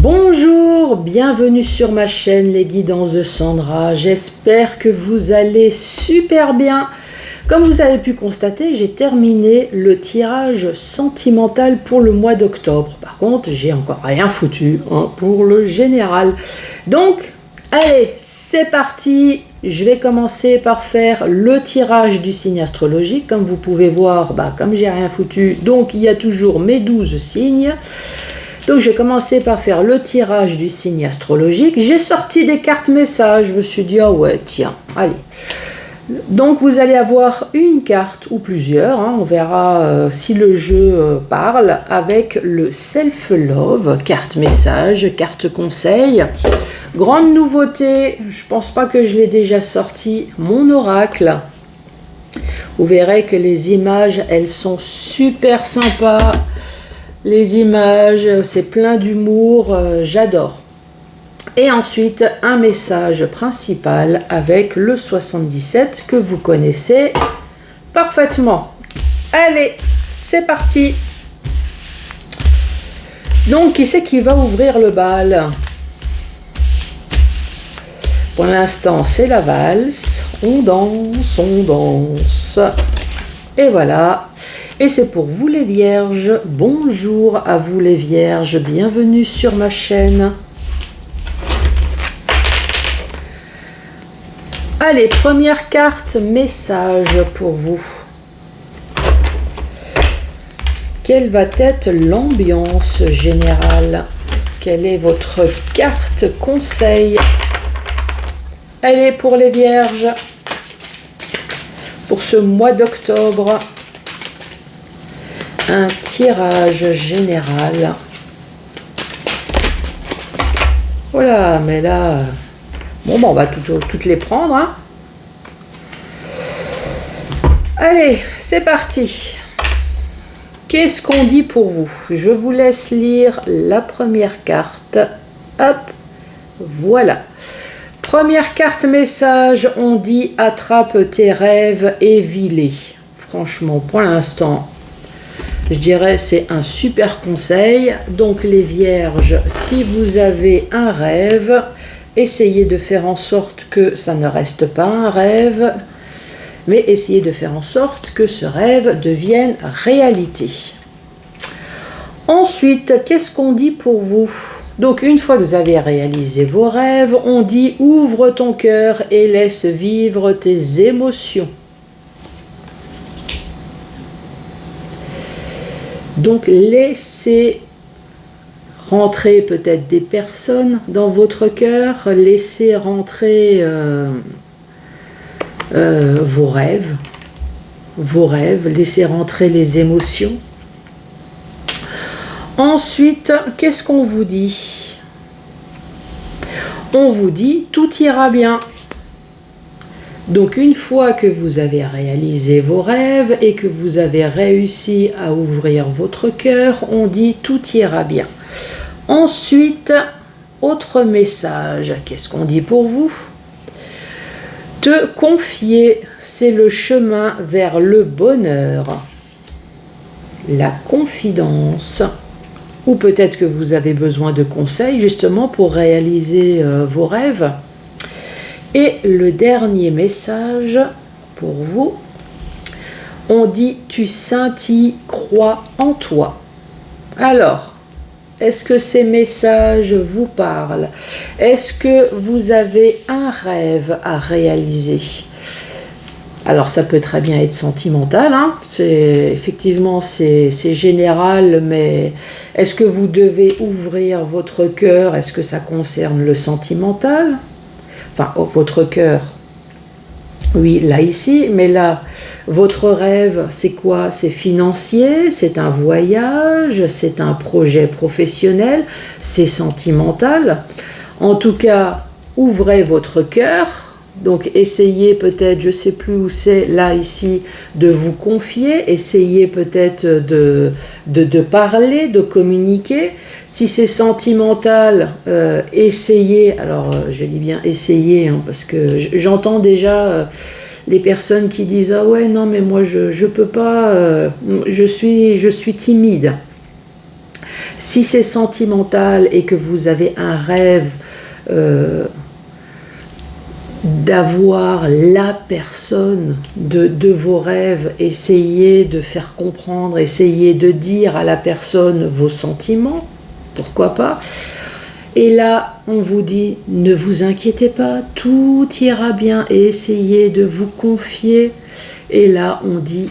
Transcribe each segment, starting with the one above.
Bonjour, bienvenue sur ma chaîne Les Guidances de Sandra. J'espère que vous allez super bien. Comme vous avez pu constater, j'ai terminé le tirage sentimental pour le mois d'octobre. Par contre, j'ai encore rien foutu pour le général. Donc, allez, c'est parti. Je vais commencer par faire le tirage du signe astrologique. Comme vous pouvez voir, comme j'ai rien foutu, donc il y a toujours mes 12 signes. Donc je vais commencer par faire le tirage du signe astrologique. J'ai sorti des cartes messages. Je me suis dit, ah ouais, tiens, allez. Donc vous allez avoir une carte ou plusieurs. On verra si le jeu parle avec le self-love, carte message, carte conseil. Grande nouveauté, je pense pas que je l'ai déjà sorti, mon oracle. Vous verrez que les images, elles sont super sympas. Les images, c'est plein d'humour, j'adore. Et ensuite, un message principal avec le 77 que vous connaissez parfaitement. Allez, c'est parti. Donc, qui c'est qui va ouvrir le bal? Pour l'instant, c'est la valse. On danse. Et voilà. Et c'est pour vous les vierges. Bonjour à vous les vierges. Bienvenue sur ma chaîne. Allez, première carte, message pour vous. Quelle va être l'ambiance générale? Quelle est votre carte conseil? Allez, pour les vierges, pour ce mois d'octobre, un tirage général. Voilà, mais là, bon, on va toutes les prendre. Allez, c'est parti. Qu'est-ce qu'on dit pour vous? Je vous laisse lire la première carte. Hop, voilà. Première carte message, on dit attrape tes rêves et vis-les. Franchement, pour l'instant, je dirais c'est un super conseil. Donc les vierges, si vous avez un rêve, essayez de faire en sorte que ça ne reste pas un rêve, mais essayez de faire en sorte que ce rêve devienne réalité. Ensuite, qu'est-ce qu'on dit pour vous? Donc une fois que vous avez réalisé vos rêves, on dit ouvre ton cœur et laisse vivre tes émotions. Donc laissez rentrer peut-être des personnes dans votre cœur, laissez rentrer vos rêves, laissez rentrer les émotions. Ensuite, qu'est-ce qu'on vous dit? On vous dit tout ira bien. Donc une fois que vous avez réalisé vos rêves et que vous avez réussi à ouvrir votre cœur, on dit tout ira bien. Ensuite, autre message, qu'est-ce qu'on dit pour vous? Te confier, c'est le chemin vers le bonheur. La confidence. Ou peut-être que vous avez besoin de conseils justement pour réaliser vos rêves. Et le dernier message pour vous, on dit tu scintilles, crois en toi. Alors, est-ce que ces messages vous parlent? Est-ce que vous avez un rêve à réaliser? Alors ça peut très bien être sentimental, effectivement c'est général, mais est-ce que vous devez ouvrir votre cœur? Est-ce que ça concerne le sentimental? Enfin, votre cœur, oui, là ici, mais là, votre rêve, c'est quoi? C'est financier, c'est un voyage, c'est un projet professionnel, c'est sentimental. En tout cas, ouvrez votre cœur. Donc essayez peut-être, je ne sais plus où c'est, là ici, de vous confier, essayez peut-être de parler, de communiquer. Si c'est sentimental, essayez, alors je dis bien essayez, parce que j'entends déjà les personnes qui disent « Ah ouais, non mais moi je peux pas, je suis timide ». Si c'est sentimental et que vous avez un rêve d'avoir la personne de vos rêves, essayez de faire comprendre, essayez de dire à la personne vos sentiments, pourquoi pas. Et là, on vous dit, ne vous inquiétez pas, tout ira bien et essayez de vous confier. Et là, on dit,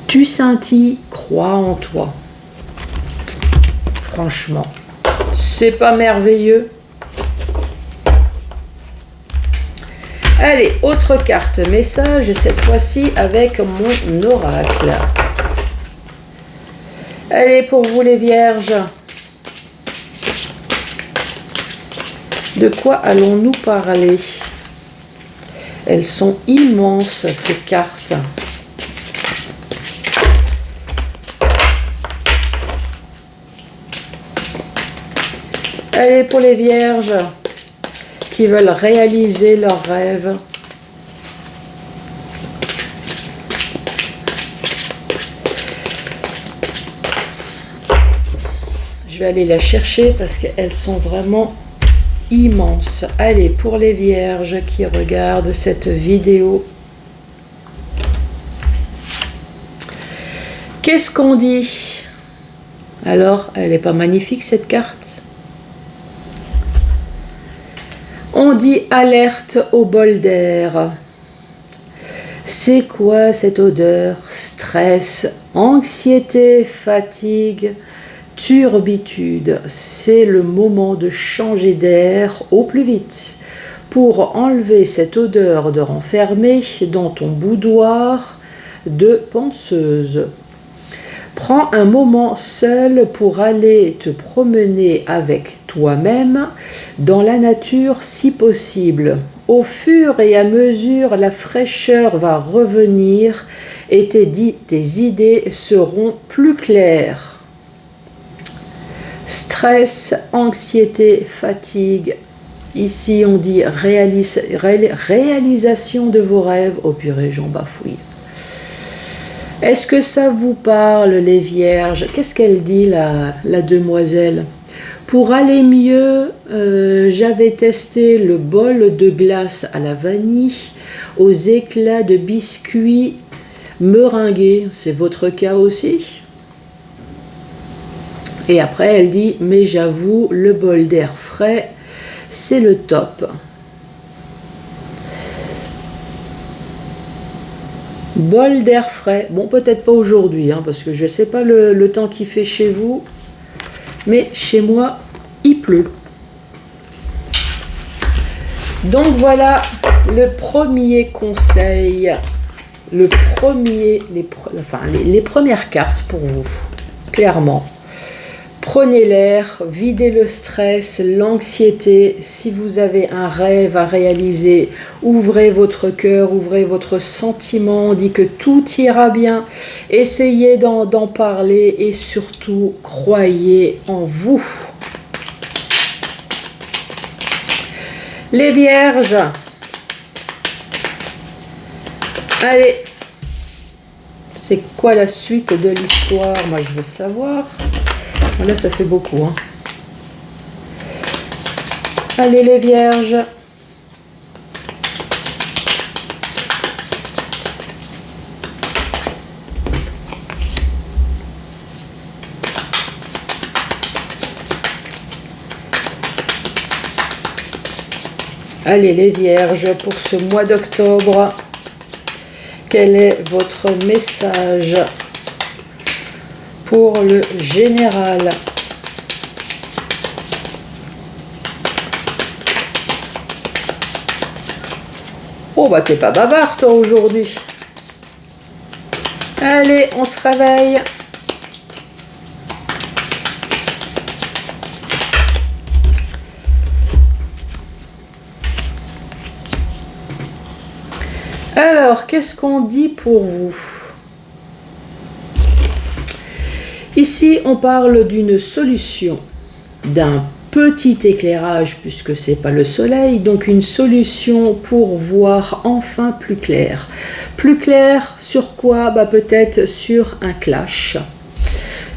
tu scintilles, crois en toi. Franchement, c'est pas merveilleux? Allez, autre carte message, cette fois-ci avec mon oracle. Allez, pour vous les vierges. De quoi allons-nous parler? Elles sont immenses, ces cartes. Allez, pour les vierges qui veulent réaliser leurs rêves. Je vais aller la chercher parce qu'elles sont vraiment immense. Allez, pour les vierges qui regardent cette vidéo, qu'est-ce qu'on dit? Alors, elle n'est pas magnifique cette carte? On dit alerte au bol d'air. C'est quoi cette odeur? Stress, anxiété, fatigue, turbitude. C'est le moment de changer d'air au plus vite pour enlever cette odeur de renfermé dans ton boudoir de penseuse. Prends un moment seul pour aller te promener avec toi-même dans la nature si possible. Au fur et à mesure, la fraîcheur va revenir et tes idées seront plus claires. Stress, anxiété, fatigue. Ici, on dit réalisation de vos rêves. Oh purée, j'en bafouille. Est-ce que ça vous parle, les vierges? Qu'est-ce qu'elle dit, la demoiselle? Pour aller mieux, j'avais testé le bol de glace à la vanille, aux éclats de biscuits meringués. C'est votre cas aussi? Et après, elle dit, mais j'avoue, le bol d'air frais, c'est le top. Bol d'air frais. Bon, peut-être pas aujourd'hui, hein, parce que je ne sais pas le temps qu'il fait chez vous, mais chez moi, il pleut. Donc voilà le premier conseil, les premières cartes pour vous, clairement. Prenez l'air, videz le stress, l'anxiété. Si vous avez un rêve à réaliser, ouvrez votre cœur, ouvrez votre sentiment, dit que tout ira bien. Essayez d'en parler et surtout, croyez en vous. Les vierges, allez, c'est quoi la suite de l'histoire? Moi, je veux savoir. Là, ça fait beaucoup. Hein. Allez, les vierges. Allez, les vierges, pour ce mois d'octobre, quel est votre message pour le général? Oh bah t'es pas bavard toi aujourd'hui. Allez, on se réveille. Alors, qu'est-ce qu'on dit pour vous? Ici, on parle d'une solution, d'un petit éclairage, puisque ce n'est pas le soleil, donc une solution pour voir enfin plus clair. Plus clair sur quoi? Bah, peut-être sur un clash,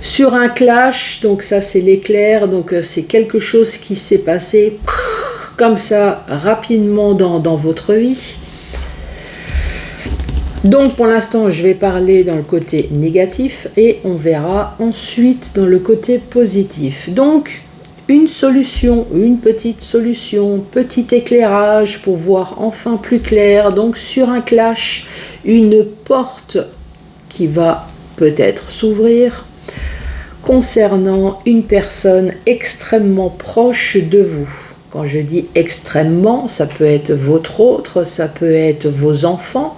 Sur un clash, donc ça c'est l'éclair, donc c'est quelque chose qui s'est passé comme ça rapidement dans votre vie. Donc pour l'instant je vais parler dans le côté négatif et on verra ensuite dans le côté positif. Donc une solution, une petite solution, petit éclairage pour voir enfin plus clair. Donc sur un clash, une porte qui va peut-être s'ouvrir concernant une personne extrêmement proche de vous. Quand je dis extrêmement, ça peut être votre autre, ça peut être vos enfants,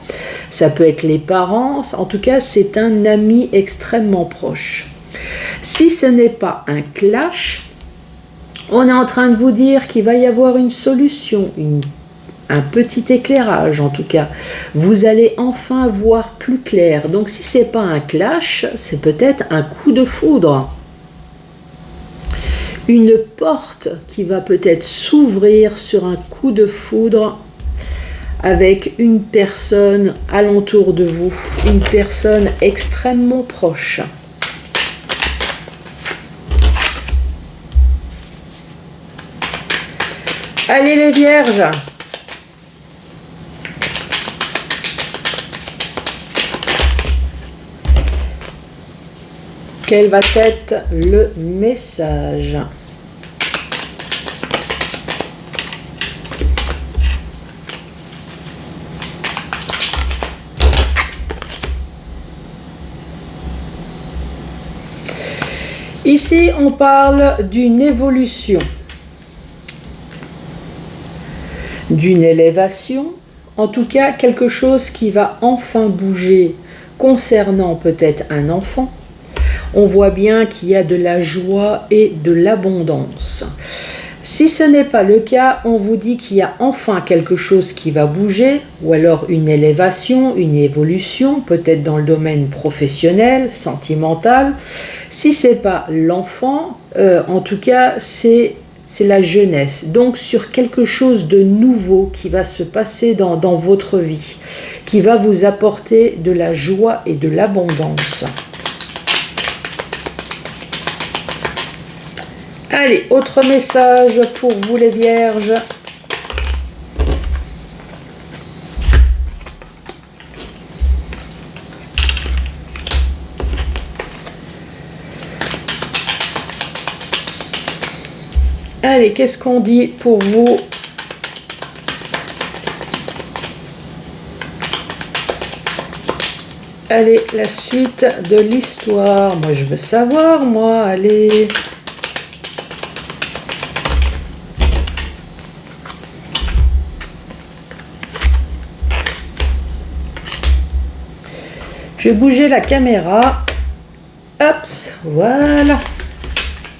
ça peut être les parents. En tout cas, c'est un ami extrêmement proche. Si ce n'est pas un clash, on est en train de vous dire qu'il va y avoir une solution, un petit éclairage en tout cas. Vous allez enfin voir plus clair. Donc si ce n'est pas un clash, c'est peut-être un coup de foudre. Une porte qui va peut-être s'ouvrir sur un coup de foudre avec une personne alentour de vous, une personne extrêmement proche. Allez les vierges! Quel va être le message? Ici, on parle d'une évolution, d'une élévation, en tout cas quelque chose qui va enfin bouger concernant peut-être un enfant. On voit bien qu'il y a de la joie et de l'abondance. Si ce n'est pas le cas, on vous dit qu'il y a enfin quelque chose qui va bouger, ou alors une élévation, une évolution, peut-être dans le domaine professionnel, sentimental. Si ce n'est pas l'enfant, en tout cas, c'est la jeunesse. Donc sur quelque chose de nouveau qui va se passer dans votre vie, qui va vous apporter de la joie et de l'abondance. Allez, autre message pour vous les vierges. Allez, qu'est-ce qu'on dit pour vous? Allez, la suite de l'histoire. Moi, je veux savoir, moi, allez... Je vais bouger la caméra. Hop, voilà.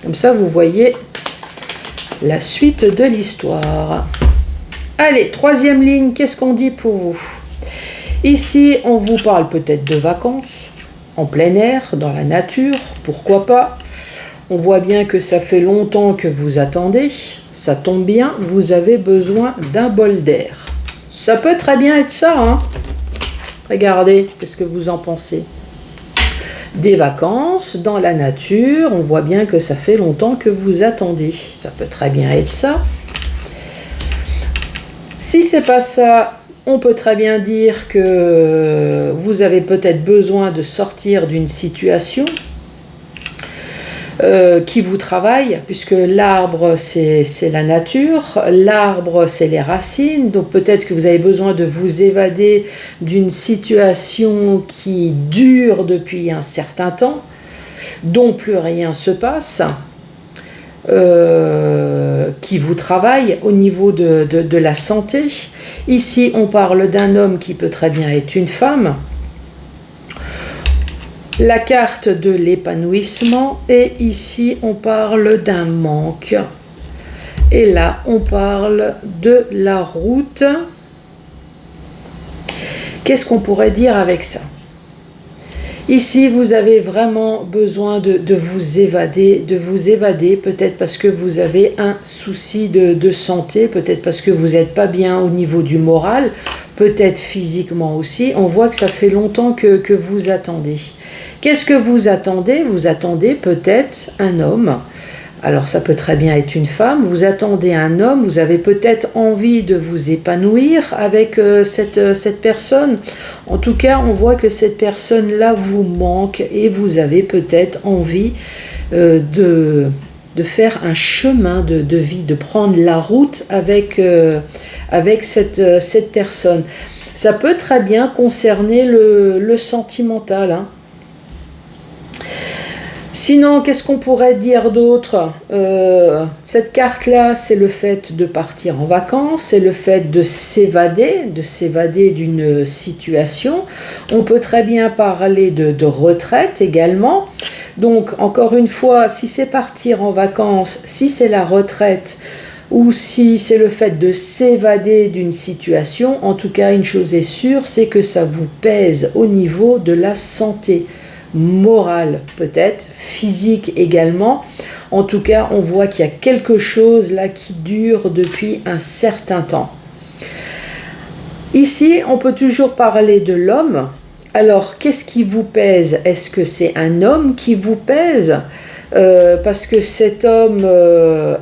Comme ça, vous voyez la suite de l'histoire. Allez, troisième ligne, qu'est-ce qu'on dit pour vous? Ici, on vous parle peut-être de vacances, en plein air, dans la nature, pourquoi pas. On voit bien que ça fait longtemps que vous attendez. Ça tombe bien, vous avez besoin d'un bol d'air. Ça peut très bien être ça, hein. Regardez, qu'est-ce que vous en pensez? Des vacances dans la nature, on voit bien que ça fait longtemps que vous attendez. Ça peut très bien être ça. Si c'est pas ça, on peut très bien dire que vous avez peut-être besoin de sortir d'une situation qui vous travaille, puisque l'arbre c'est la nature, l'arbre c'est les racines, donc peut-être que vous avez besoin de vous évader d'une situation qui dure depuis un certain temps, dont plus rien se passe, qui vous travaille au niveau de la santé. Ici on parle d'un homme qui peut très bien être une femme. La carte de l'épanouissement, et ici on parle d'un manque. Et là on parle de la route. Qu'est-ce qu'on pourrait dire avec ça? Ici, vous avez vraiment besoin de vous évader, peut-être parce que vous avez un souci de santé, peut-être parce que vous n'êtes pas bien au niveau du moral, peut-être physiquement aussi. On voit que ça fait longtemps que vous attendez. Qu'est-ce que vous attendez? Vous attendez peut-être un homme. Alors ça peut très bien être une femme, vous attendez un homme, vous avez peut-être envie de vous épanouir avec cette personne. En tout cas, on voit que cette personne-là vous manque et vous avez peut-être envie de faire un chemin de vie, de prendre la route avec cette personne. Ça peut très bien concerner le sentimental, hein. Sinon, qu'est-ce qu'on pourrait dire d'autre? Cette carte-là, c'est le fait de partir en vacances, c'est le fait de s'évader d'une situation. On peut très bien parler de retraite également. Donc, encore une fois, si c'est partir en vacances, si c'est la retraite, ou si c'est le fait de s'évader d'une situation, en tout cas, une chose est sûre, c'est que ça vous pèse au niveau de la santé. Morale peut-être, physique également. En tout cas, on voit qu'il y a quelque chose là qui dure depuis un certain temps. Ici, on peut toujours parler de l'homme. Alors, qu'est-ce qui vous pèse? Est-ce que c'est un homme qui vous pèse? Parce que cet homme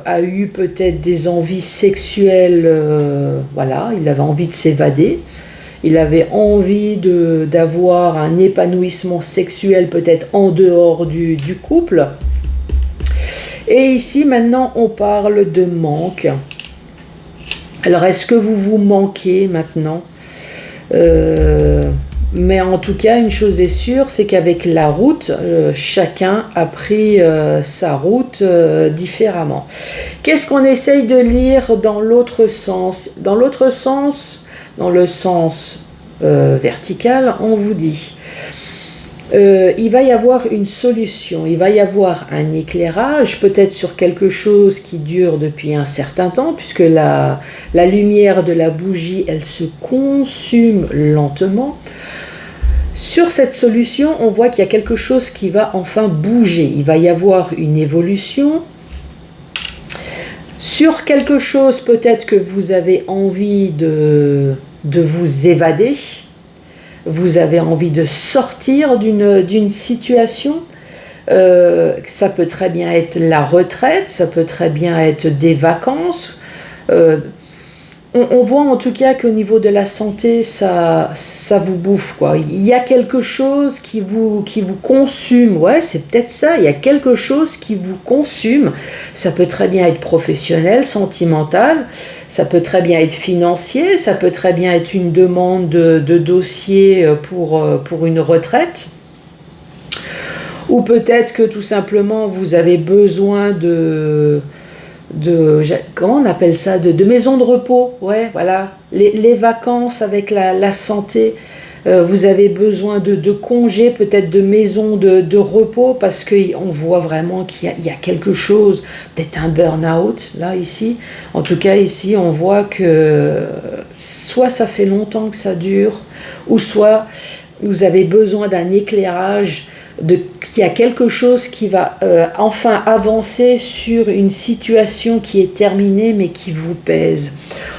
a eu peut-être des envies sexuelles, voilà, il avait envie de s'évader. Il avait envie d'avoir un épanouissement sexuel peut-être en dehors du couple. Et ici, maintenant, on parle de manque. Alors, est-ce que vous vous manquez maintenant? Mais en tout cas, une chose est sûre, c'est qu'avec la route, chacun a pris sa route différemment. Qu'est-ce qu'on essaye de lire dans l'autre sens? Dans l'autre sens, dans le sens vertical, on vous dit il va y avoir une solution, il va y avoir un éclairage, peut-être sur quelque chose qui dure depuis un certain temps, puisque la lumière de la bougie, elle se consume lentement. Sur cette solution, on voit qu'il y a quelque chose qui va enfin bouger, il va y avoir une évolution. Sur quelque chose peut-être que vous avez envie de vous évader, vous avez envie de sortir d'une situation, ça peut très bien être la retraite, ça peut très bien être des vacances. On voit en tout cas qu'au niveau de la santé, ça vous bouffe, quoi. Il y a quelque chose qui vous consume, ouais, c'est peut-être ça, il y a quelque chose qui vous consume. Ça peut très bien être professionnel, sentimental, ça peut très bien être financier, ça peut très bien être une demande de dossier pour une retraite. Ou peut-être que tout simplement vous avez besoin comment on appelle ça, de maison de repos, ouais, voilà, les vacances avec la santé, vous avez besoin de congés, peut-être de maison de repos, parce qu'on voit vraiment qu'il y a quelque chose, peut-être un burn-out, là, ici. En tout cas, ici, on voit que soit ça fait longtemps que ça dure, ou soit vous avez besoin d'un éclairage, qu'il y a quelque chose qui va enfin avancer sur une situation qui est terminée mais qui vous pèse.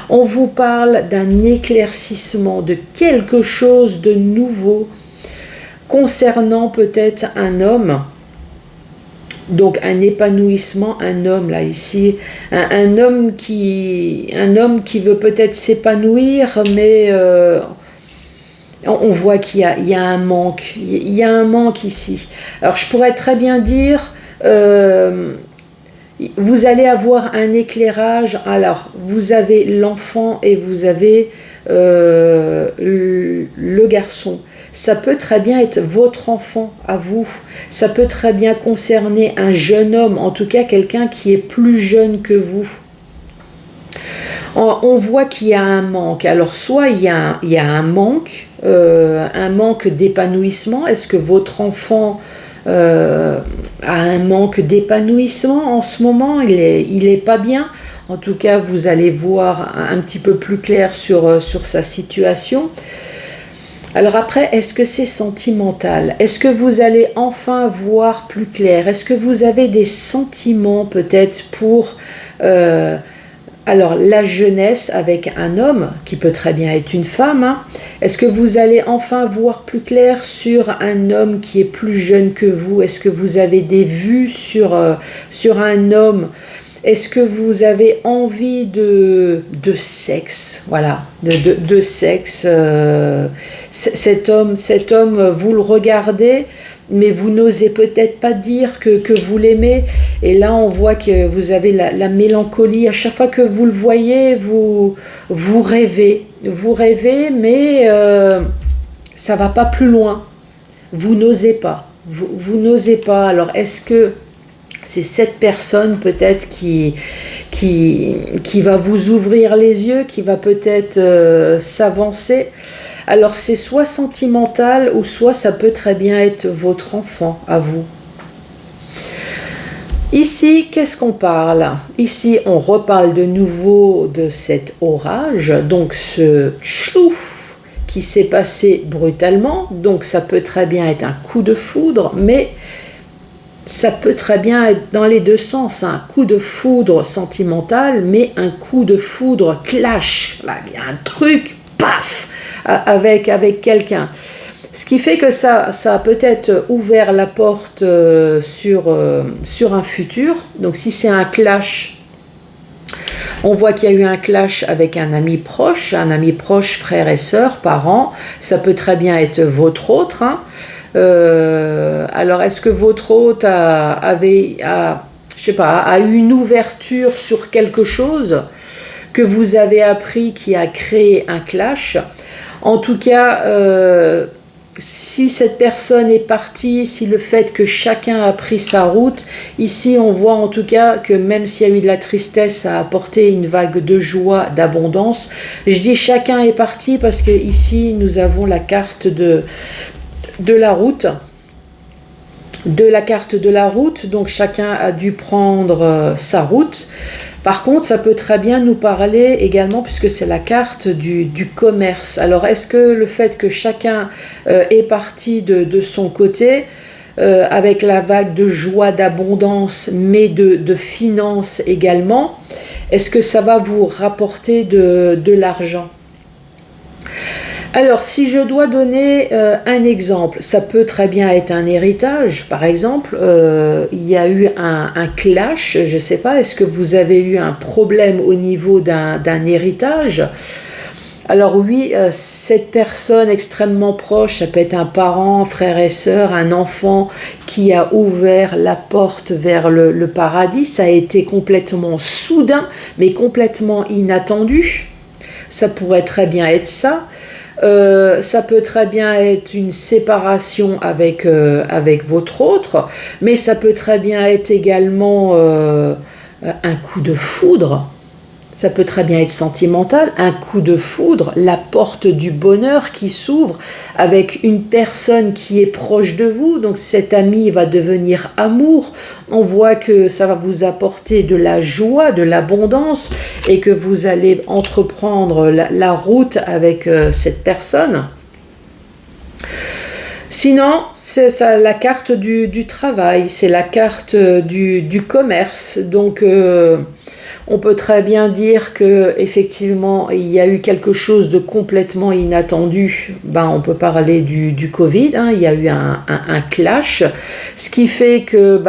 On vous parle d'un éclaircissement, de quelque chose de nouveau concernant peut-être un homme. Donc un épanouissement, un homme là ici, un homme qui veut peut-être s'épanouir, mais on voit qu'il y a un manque, il y a un manque ici. Alors je pourrais très bien dire, vous allez avoir un éclairage, alors vous avez l'enfant et vous avez le garçon. Ça peut très bien être votre enfant à vous, ça peut très bien concerner un jeune homme, en tout cas quelqu'un qui est plus jeune que vous. On voit qu'il y a un manque. Alors soit il y a un manque d'épanouissement. Est-ce que votre enfant a un manque d'épanouissement en ce moment? Il est pas bien. En tout cas, vous allez voir un petit peu plus clair sur sa situation. Alors après, est-ce que c'est sentimental? Est-ce que vous allez enfin voir plus clair? Est-ce que vous avez des sentiments peut-être pour alors la jeunesse avec un homme, qui peut très bien être une femme, hein? Est-ce que vous allez enfin voir plus clair sur un homme qui est plus jeune que vous? Est-ce que vous avez des vues sur un homme? Est-ce que vous avez envie de sexe? Voilà, de sexe. Cet homme, vous le regardez, mais vous n'osez peut-être pas dire que vous l'aimez. Et là, on voit que vous avez la mélancolie. À chaque fois que vous le voyez, vous rêvez. Vous rêvez, mais ça ne va pas plus loin. Vous n'osez pas. Vous n'osez pas. Alors, est-ce que c'est cette personne peut-être qui va vous ouvrir les yeux, qui va peut-être s'avancer? Alors c'est soit sentimental ou soit ça peut très bien être votre enfant à vous. Ici, qu'est-ce qu'on parle? Ici, on reparle de nouveau de cet orage, donc ce tchouf qui s'est passé brutalement. Donc ça peut très bien être un coup de foudre, mais ça peut très bien être dans les deux sens, un coup de foudre sentimental, mais un coup de foudre clash. Là, il y a un truc, paf, avec quelqu'un. Ce qui fait que ça a peut-être ouvert la porte sur un futur. Donc si c'est un clash, on voit qu'il y a eu un clash avec un ami proche, frère et sœur, parents. Ça peut très bien être votre autre, hein. Alors est-ce que votre hôte a eu une ouverture sur quelque chose que vous avez appris qui a créé un clash? En tout cas, si cette personne est partie, si le fait que chacun a pris sa route, ici on voit en tout cas que même s'il y a eu de la tristesse, ça a apporté une vague de joie, d'abondance. Je dis chacun est parti parce que ici nous avons la carte de la route, donc chacun a dû prendre sa route. Par contre, ça peut très bien nous parler également, puisque c'est la carte du commerce. Alors, est-ce que le fait que chacun est parti de son côté, avec la vague de joie, d'abondance, mais de finances également, est-ce que ça va vous rapporter de l'argent? Alors, si je dois donner un exemple, ça peut très bien être un héritage, par exemple. Il y a eu un clash, je ne sais pas, est-ce que vous avez eu un problème au niveau d'un héritage? Alors oui, cette personne extrêmement proche, ça peut être un parent, frère et sœur, un enfant qui a ouvert la porte vers le paradis. Ça a été complètement soudain, mais complètement inattendu. Ça pourrait très bien être ça. Ça peut très bien être une séparation avec votre autre, mais ça peut très bien être également un coup de foudre. Ça peut très bien être sentimental, un coup de foudre, la porte du bonheur qui s'ouvre avec une personne qui est proche de vous. Donc cet ami va devenir amour. On voit que ça va vous apporter de la joie, de l'abondance et que vous allez entreprendre la route avec cette personne. Sinon, c'est ça, la carte du travail, c'est la carte du commerce. Donc on peut très bien dire que effectivement il y a eu quelque chose de complètement inattendu. On peut parler du Covid, hein, il y a eu un clash, ce qui fait que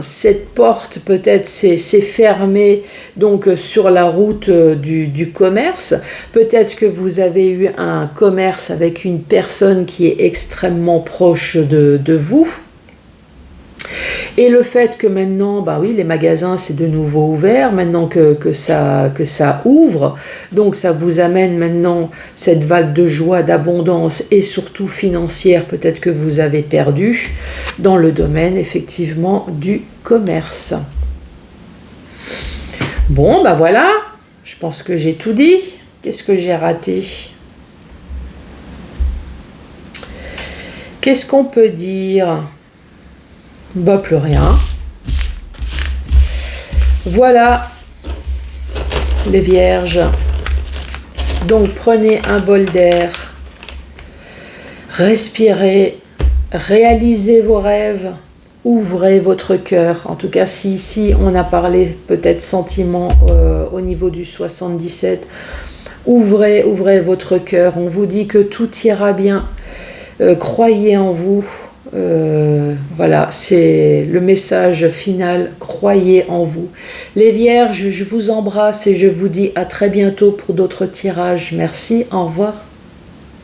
cette porte peut-être s'est fermée donc sur la route du commerce. Peut-être que vous avez eu un commerce avec une personne qui est extrêmement proche de vous. Et le fait que maintenant, les magasins c'est de nouveau ouvert, maintenant que ça ouvre, donc ça vous amène maintenant cette vague de joie, d'abondance et surtout financière peut-être que vous avez perdu dans le domaine effectivement du commerce. Bon, voilà, je pense que j'ai tout dit. Qu'est-ce que j'ai raté? Qu'est-ce qu'on peut dire? Plus rien. Voilà les vierges. Donc prenez un bol d'air. Respirez, réalisez vos rêves, ouvrez votre cœur. En tout cas, si ici on a parlé peut-être sentiments au niveau du 77, ouvrez votre cœur. On vous dit que tout ira bien. Croyez en vous. Voilà, c'est le message final. Croyez en vous. Les Vierges, je vous embrasse et je vous dis à très bientôt pour d'autres tirages. Merci, au revoir.